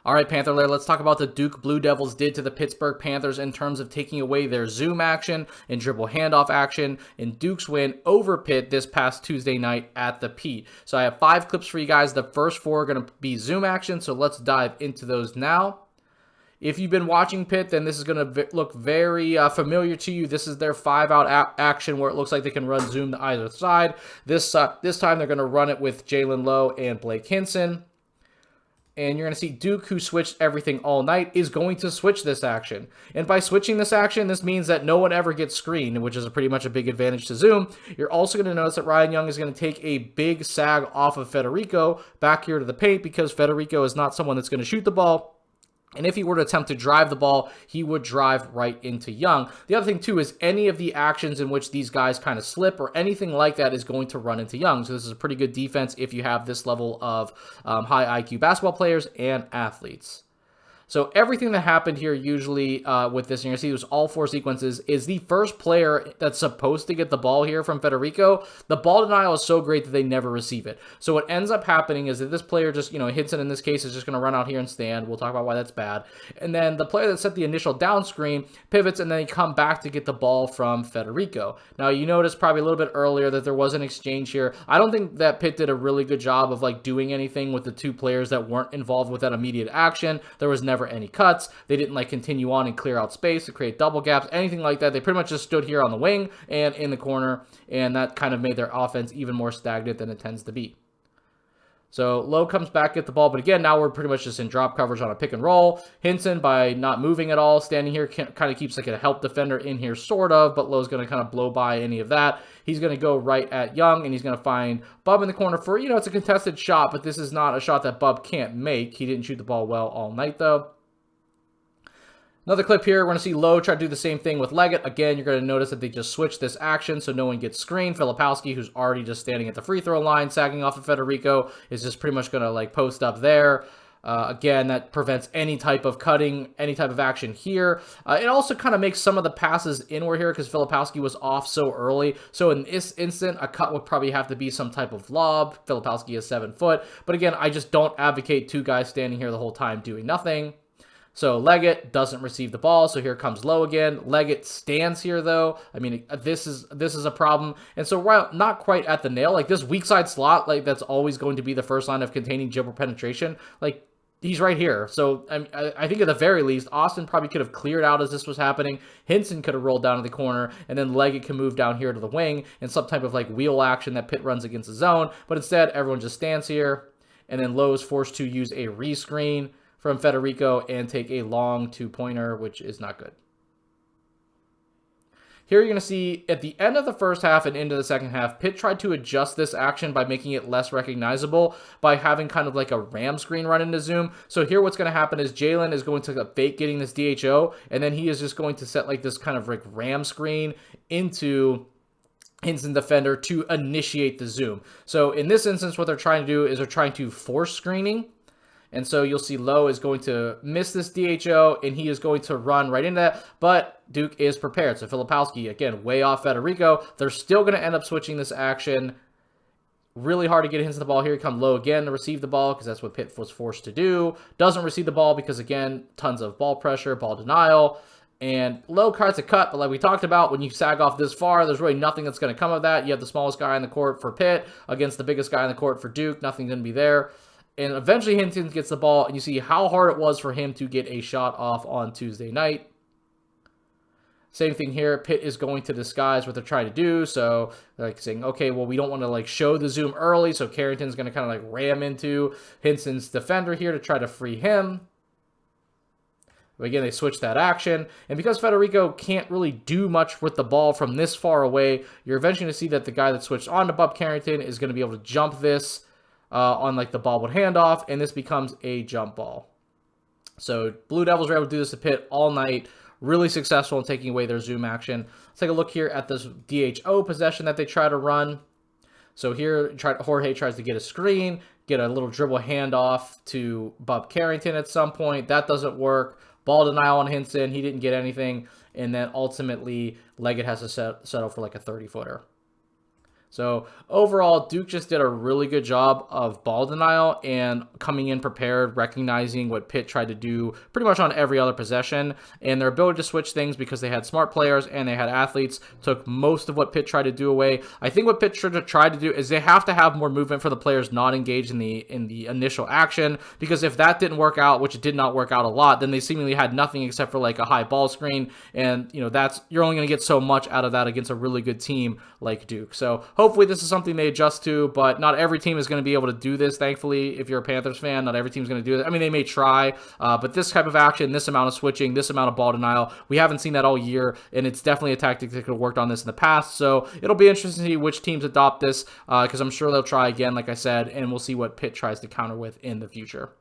All right, Panther Lair, let's talk about the Duke Blue Devils did to the Pittsburgh Panthers in terms of taking away their zoom action and dribble handoff action in Duke's win over Pitt this past Tuesday night at the Pete. So I have 5 clips for you guys. The first 4 are going to be zoom action, so let's dive into those now. If you've been watching Pitt, then this is going to look very familiar to you. This is their 5-out action where it looks like they can run zoom to either side. This time they're going to run it with Jalen Lowe and Blake Hinson. And you're going to see Duke, who switched everything all night, is going to switch this action. And by switching this action, this means that no one ever gets screened, which is pretty much a big advantage to zoom. You're also going to notice that Ryan Young is going to take a big sag off of Federico back here to the paint because Federico is not someone that's going to shoot the ball. And if he were to attempt to drive the ball, he would drive right into Young. The other thing, too, is any of the actions in which these guys kind of slip or anything like that is going to run into Young. So this is a pretty good defense if you have this level of high IQ basketball players and athletes. So everything that happened here usually with this, and you're going to see it was all 4 sequences, is the first player that's supposed to get the ball here from Federico. The ball denial is so great that they never receive it. So what ends up happening is that this player just, Hinson in this case is just going to run out here and stand. We'll talk about why that's bad. And then the player that set the initial down screen pivots and then they come back to get the ball from Federico. Now you notice probably a little bit earlier that there was an exchange here. I don't think that Pitt did a really good job of doing anything with the 2 players that weren't involved with that immediate action. There was never any cuts. They didn't continue on and clear out space to create double gaps, anything like that. They pretty much just stood here on the wing and in the corner, and that kind of made their offense even more stagnant than it tends to be. So Lowe comes back, get the ball, but again, now we're pretty much just in drop coverage on a pick and roll. Hinson, by not moving at all, standing here, kind of keeps a help defender in here, sort of, but Lowe's going to kind of blow by any of that. He's going to go right at Young, and he's going to find Bub in the corner for, it's a contested shot, but this is not a shot that Bub can't make. He didn't shoot the ball well all night, though. Another clip here, we're going to see Lowe try to do the same thing with Leggett. Again, you're going to notice that they just switched this action so no one gets screened. Filipowski, who's already just standing at the free throw line, sagging off of Federico, is just pretty much going to post up there. Again, that prevents any type of cutting, any type of action here. It also kind of makes some of the passes inward here because Filipowski was off so early. So in this instant, a cut would probably have to be some type of lob. Filipowski is 7 foot. But again, I just don't advocate 2 guys standing here the whole time doing nothing. So Leggett doesn't receive the ball, so here comes Lowe again. Leggett stands here, though. I mean, this is a problem. And so we're not quite at the nail. This weak side slot, that's always going to be the first line of containing dribble penetration. He's right here. So I think at the very least, Austin probably could have cleared out as this was happening. Hinson could have rolled down to the corner, and then Leggett can move down here to the wing in some type of wheel action that Pitt runs against the zone. But instead, everyone just stands here, and then Lowe is forced to use a rescreen from Federico and take a long 2-pointer, which is not good. Here you're going to see at the end of the first half and into the second half, Pitt tried to adjust this action by making it less recognizable by having kind of a ram screen run into zoom. So here what's going to happen is Jalen is going to fake getting this DHO, and then he is just going to set this kind of ram screen into Hinson defender to initiate the zoom. So in this instance, what they're trying to do is they're trying to force screening. And so you'll see Lowe is going to miss this DHO, and he is going to run right into that. But Duke is prepared. So Filipowski, again, way off Federico. They're still going to end up switching this action. Really hard to get Hinson the ball. Here comes Lowe again to receive the ball because that's what Pitt was forced to do. Doesn't receive the ball because, again, tons of ball pressure, ball denial. And Lowe cards a cut, but like we talked about, when you sag off this far, there's really nothing that's going to come of that. You have the smallest guy on the court for Pitt against the biggest guy on the court for Duke. Nothing's going to be there. And eventually Hinton gets the ball, and you see how hard it was for him to get a shot off on Tuesday night. Same thing here. Pitt is going to disguise what they're trying to do. So they're saying, okay, well, we don't want to show the zoom early. So Carrington's going to kind of ram into Hinson's defender here to try to free him. But again, they switch that action. And because Federico can't really do much with the ball from this far away, you're eventually going to see that the guy that switched on to Bub Carrington is going to be able to jump this on the ball-wood handoff, and this becomes a jump ball. So Blue Devils were able to do this to Pitt all night. Really successful in taking away their zoom action. Let's take a look here at this DHO possession that they try to run. So here, Jorge tries to get a screen, get a little dribble handoff to Bub Carrington at some point. That doesn't work. Ball denial on Hinson. He didn't get anything. And then ultimately, Leggett has to settle for a 30-footer. So overall, Duke just did a really good job of ball denial and coming in prepared, recognizing what Pitt tried to do pretty much on every other possession, and their ability to switch things because they had smart players and they had athletes took most of what Pitt tried to do away. I think what Pitt should have tried to do is they have to have more movement for the players not engaged in the initial action, because if that didn't work out, which it did not work out a lot, then they seemingly had nothing except for like a high ball screen, and you're only going to get so much out of that against a really good team like Duke. So hopefully this is something they adjust to, but not every team is going to be able to do this, thankfully. If you're a Panthers fan, not every team's going to do it. I mean, they may try, but this type of action, this amount of switching, this amount of ball denial, we haven't seen that all year, and it's definitely a tactic that could have worked on this in the past. So it'll be interesting to see which teams adopt this, because I'm sure they'll try again, like I said, and we'll see what Pitt tries to counter with in the future.